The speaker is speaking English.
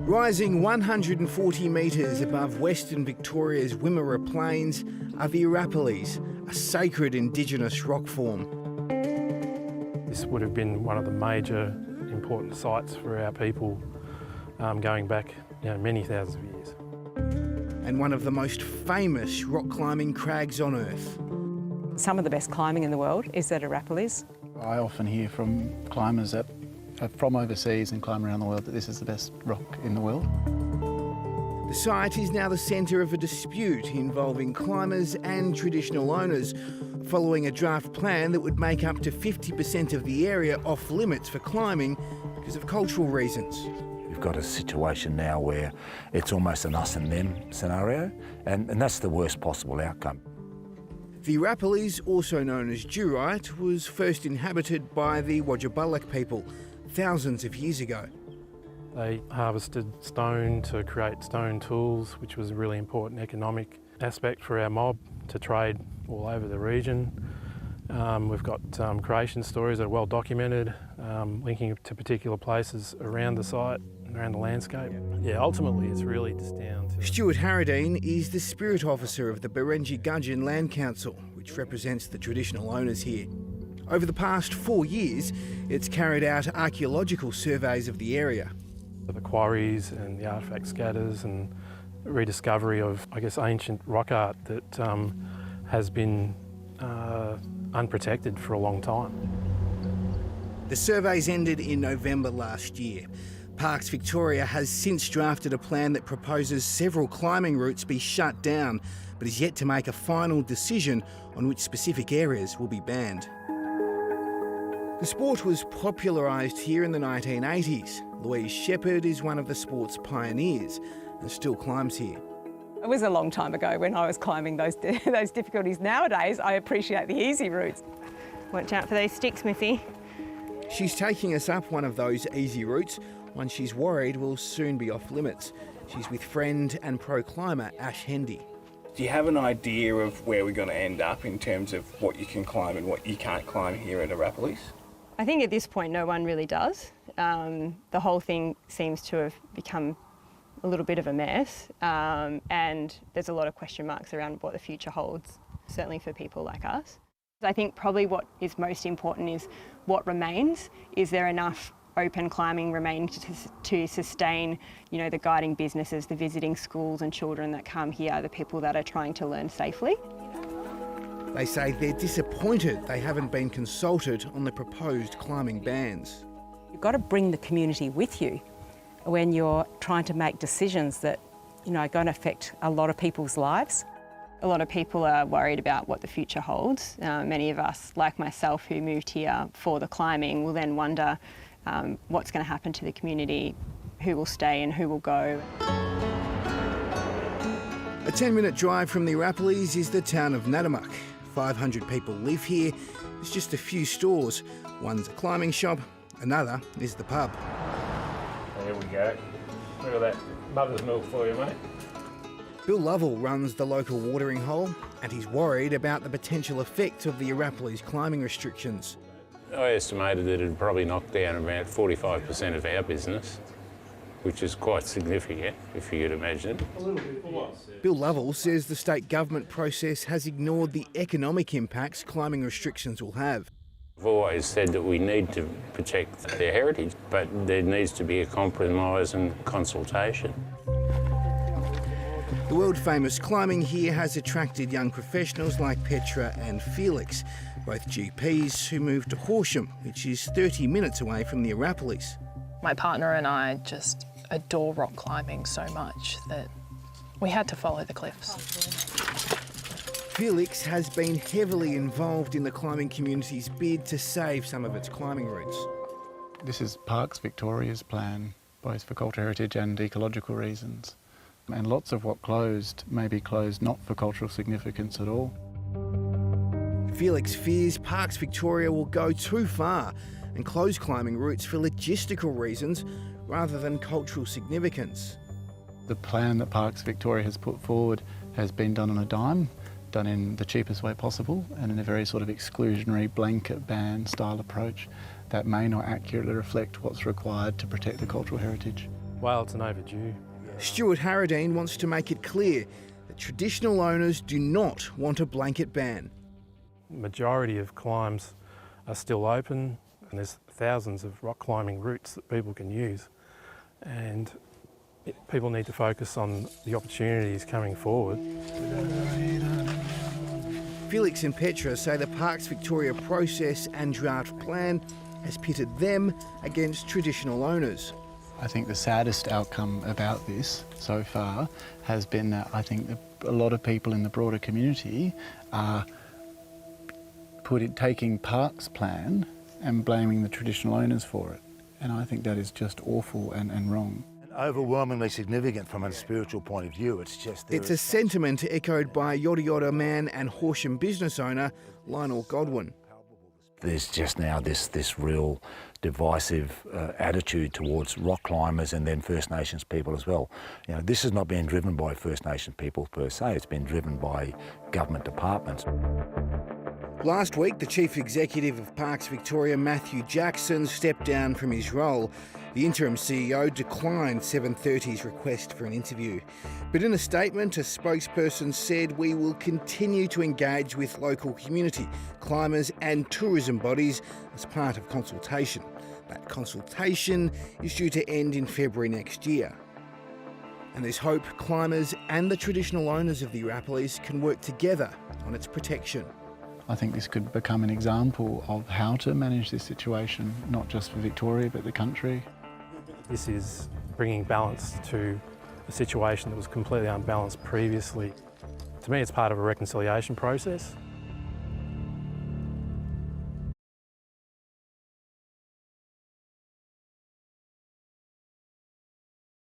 Rising 140 metres above Western Victoria's Wimmera Plains are the Arapiles, a sacred Indigenous rock form. This would have been one of the major important sites for our people going back many thousands of years. And one of the most famous rock climbing crags on Earth. Some of the best climbing in the world is at Arapiles. I often hear from climbers that are from overseas and climb around the world that this is the best rock in the world. The site is now the centre of a dispute involving climbers and traditional owners, following a draft plan that would make up to 50% of the area off limits for climbing because of cultural reasons. We've got a situation now where it's almost an us and them scenario, and that's the worst possible outcome. The Arapiles, also known as Duerite, was first inhabited by the Wodjabuluk people thousands of years ago. They harvested stone to create stone tools, which was a really important economic aspect for our mob to trade all over the region. We've got creation stories that are well documented, linking to particular places around the site and around the landscape. Yeah, ultimately it's really just down to... Stuart Harradine is the spirit officer of the Barenji Gudgeon Land Council, which represents the traditional owners here. Over the past 4 years, it's carried out archaeological surveys of the area. The quarries and the artefact scatters and rediscovery of, ancient rock art that has been unprotected for a long time. The surveys ended in November last year. Parks Victoria has since drafted a plan that proposes several climbing routes be shut down, but is yet to make a final decision on which specific areas will be banned. The sport was popularised here in the 1980s. Louise Shepherd is one of the sport's pioneers and still climbs here. It was a long time ago when I was climbing those difficulties. Nowadays, I appreciate the easy routes. Watch out for those sticks, Missy. She's taking us up one of those easy routes, one she's worried will soon be off limits. She's with friend and pro climber Ash Hendy. Do you have an idea of where we're going to end up in terms of what you can climb and what you can't climb here at Arapiles? I think at this point no one really does. The whole thing seems to have become a little bit of a mess, and there's a lot of question marks around what the future holds, certainly for people like us. I think probably what is most important is what remains. Is there enough open climbing remaining to sustain, the guiding businesses, the visiting schools and children that come here, the people that are trying to learn safely? They say they're disappointed they haven't been consulted on the proposed climbing bans. You've got to bring the community with you when you're trying to make decisions that, are going to affect a lot of people's lives. A lot of people are worried about what the future holds. Many of us, like myself, who moved here for the climbing, will then wonder what's going to happen to the community, who will stay and who will go. A 10-minute drive from the Arapiles is the town of Nadamuck. 500 people live here. There's just a few stores. One's a climbing shop, another is the pub. There we go. Look at that mother's milk for you, mate. Bill Lovell runs the local watering hole, and he's worried about the potential effect of the Arapiles climbing restrictions. I estimated that it'd probably knock down about 45% of our business, which is quite significant, if you could imagine. Bill Lovell says the state government process has ignored the economic impacts climbing restrictions will have. I've always said that we need to protect their heritage, but there needs to be a compromise and consultation. The world-famous climbing here has attracted young professionals like Petra and Felix, both GPs who moved to Horsham, which is 30 minutes away from the Arapiles. My partner and I just adore rock climbing so much that we had to follow the cliffs. Felix has been heavily involved in the climbing community's bid to save some of its climbing routes. This is Parks Victoria's plan, both for cultural heritage and ecological reasons. And lots of what closed may be closed not for cultural significance at all. Felix fears Parks Victoria will go too far and close climbing routes for logistical reasons rather than cultural significance. The plan that Parks Victoria has put forward has been done on a dime, done in the cheapest way possible and in a very sort of exclusionary blanket ban style approach that may not accurately reflect what's required to protect the cultural heritage. Well, it's an overdue. Stuart Harradine wants to make it clear that traditional owners do not want a blanket ban. Majority of climbs are still open, and there's thousands of rock climbing routes that people can use, and people need to focus on the opportunities coming forward. Felix and Petra say the Parks Victoria process and draft plan has pitted them against traditional owners. I think the saddest outcome about this so far has been that I think a lot of people in the broader community are taking Parks' plan and blaming the traditional owners for it. And I think that is just awful and wrong. Overwhelmingly significant from a spiritual point of view. It's a sentiment echoed by Yoda Yoda man and Horsham business owner Lionel Godwin. There's just now this real divisive attitude towards rock climbers and then First Nations people as well. You know, this has not been driven by First Nation people per se, it's been driven by government departments. Last week, the Chief Executive of Parks Victoria, Matthew Jackson, stepped down from his role. The interim CEO declined 730's request for an interview. But in a statement, a spokesperson said, "We will continue to engage with local community, climbers and tourism bodies as part of consultation." That consultation is due to end in February next year. And there's hope climbers and the traditional owners of the Arapiles can work together on its protection. I think this could become an example of how to manage this situation, not just for Victoria, but the country. This is bringing balance to a situation that was completely unbalanced previously. To me, it's part of a reconciliation process.